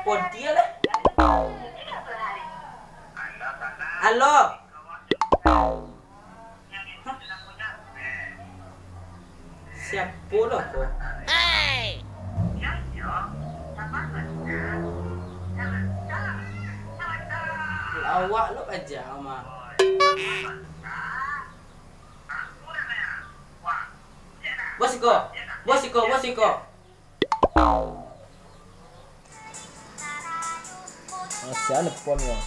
Oh dia lah. Halo. Siapa lah kau? Awak lo aja ama. Bosiko. Masih ada pon ya.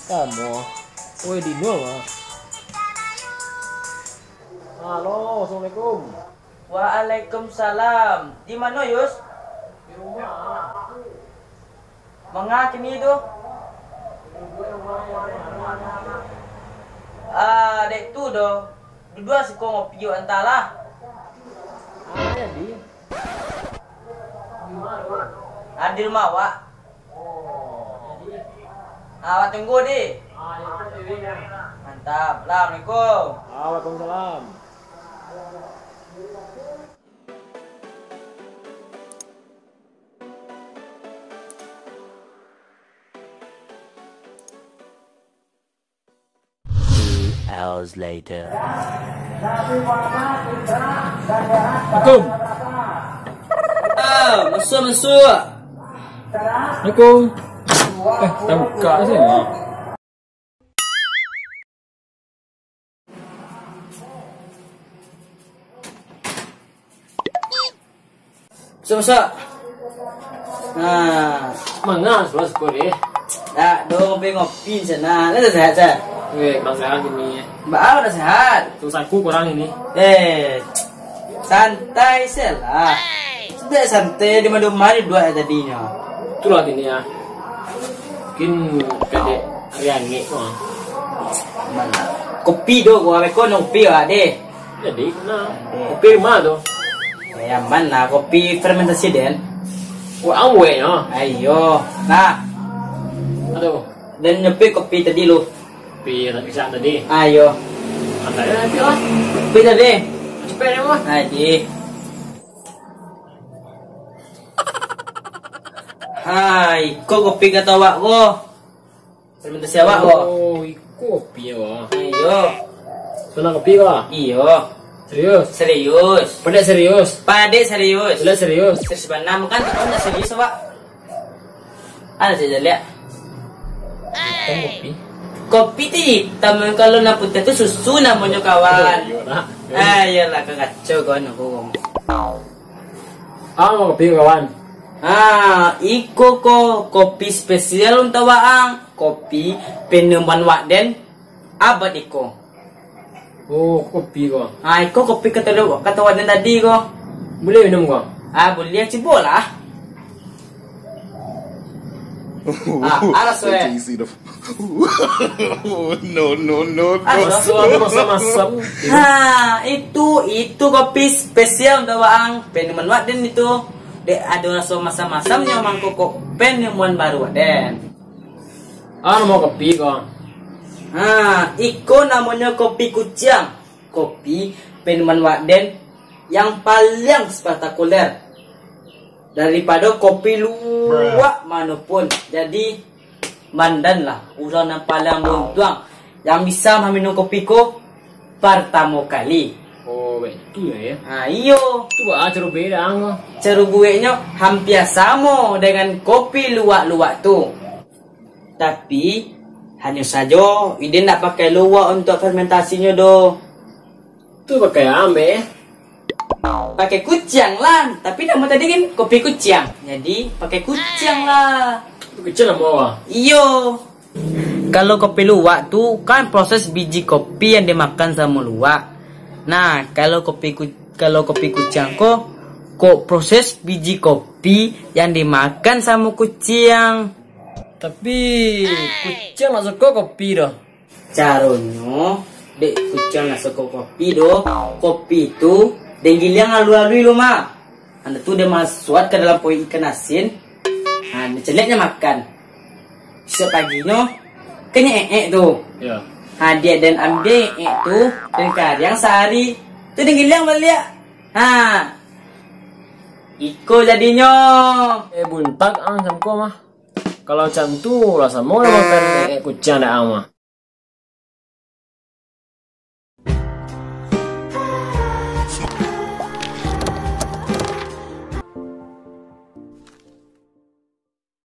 Kamu, oi di mah. Halo, assalamualaikum. Waalaikumsalam. Di mana Yus? Di rumah. Mengah kini tu? Dek tu doh. Dua si kau ngopi yo antalah. Di mana? Di rumah awak. Oh, jadi Awak tunggu di. itu TV-nya. Mantap. Assalamualaikum. Waalaikumsalam. Hours later. Assalamualaikum. Masuk. Assalamualaikum. Kita buka sini. Masuk. Nah, Mana sebelah sekolah ni? dong ngopi sana. Dah sehat saya. Kurang sehat ini. Mbak dah sehat. Susahku kurang ini. Santai salah. Sudah santai di mana dua tadinya. Itulah ini ya. Mungkin kadek harian ni. Mana? Kopi do gua ko ngopi deh. Jadi kena kopi rumah tu. Yang mana kopi fermentasi den? Wah, amwe ya. Ayo. Nah, Aduh, dan nyepi kopi tadi lu. kopi nak bisa tadi. Ayo. Antara nanti lah. Kopi tadi. Cepet ya mah. Haji. Hai, kok kopi kata awak ko? Fermentasi awak ko? Oh, kopi ya. Ayo. Senang kopi kah? Iyo. Serius? Serius. Pada serius? Pade serius. Sudah serius? Serius benar kan kau nak serius awak? Ada saja lihat. Hitam kopi? Kopi tu hitam kalau nak putih tu susu namanya kawan. Ayolah kacau kau nak ngomong. Mau kopi kawan? Iko ko kopi spesial untuk waang. Kopi penuman wak den abad iko. Oh, kopi kau? Iko kopi kata waden tadi ko. Boleh minum kau? Boleh cibo lah. Alas we. No. Masam. Itu kopi spesial untuk waang penuman wak den itu. Dek ada rasa masam-masamnya mangkok penuman baru den. Mau kopi kau? Iko namanya kopi kucing. Kopi penuman Wakden yang paling spektakuler daripada kopi luwak manapun. Jadi mandan lah usaha yang paling beruntung yang bisa meminum kopi ko pertama kali. Oh, betul ya. Iyo. Tu cara beda ang. Cara buatnya hampir sama dengan kopi luwak-luwak tu. Tapi hanya saja dia nak pakai luwak untuk fermentasinya doh. Tu pakai ambe. Pakai kucing lah. Tapi nama tadi kan kopi kucing. Jadi pakai kucing lah. Tu kecil lah mau. Iyo. Kalau kopi luwak tu kan proses biji kopi yang dimakan sama luwak. Nah, kalau kopi kucing kok proses biji kopi yang dimakan sama kucing. Tapi kucing nak suka kopi dah. Caranya, dek kucing nak suka kopi doh. Kopi itu denggiliang lalu-lalu mah. Anda tu dia masuk ke dalam poi ikan asin. Dia celeknya makan. Sepaginya kena tu. Ya. Dia dan ambil tu dan kadang sehari tu denggiliang balik. Iko jadinya. Buntak macam kau mah. Kalau macam tu lah sama makan kucing dah mah.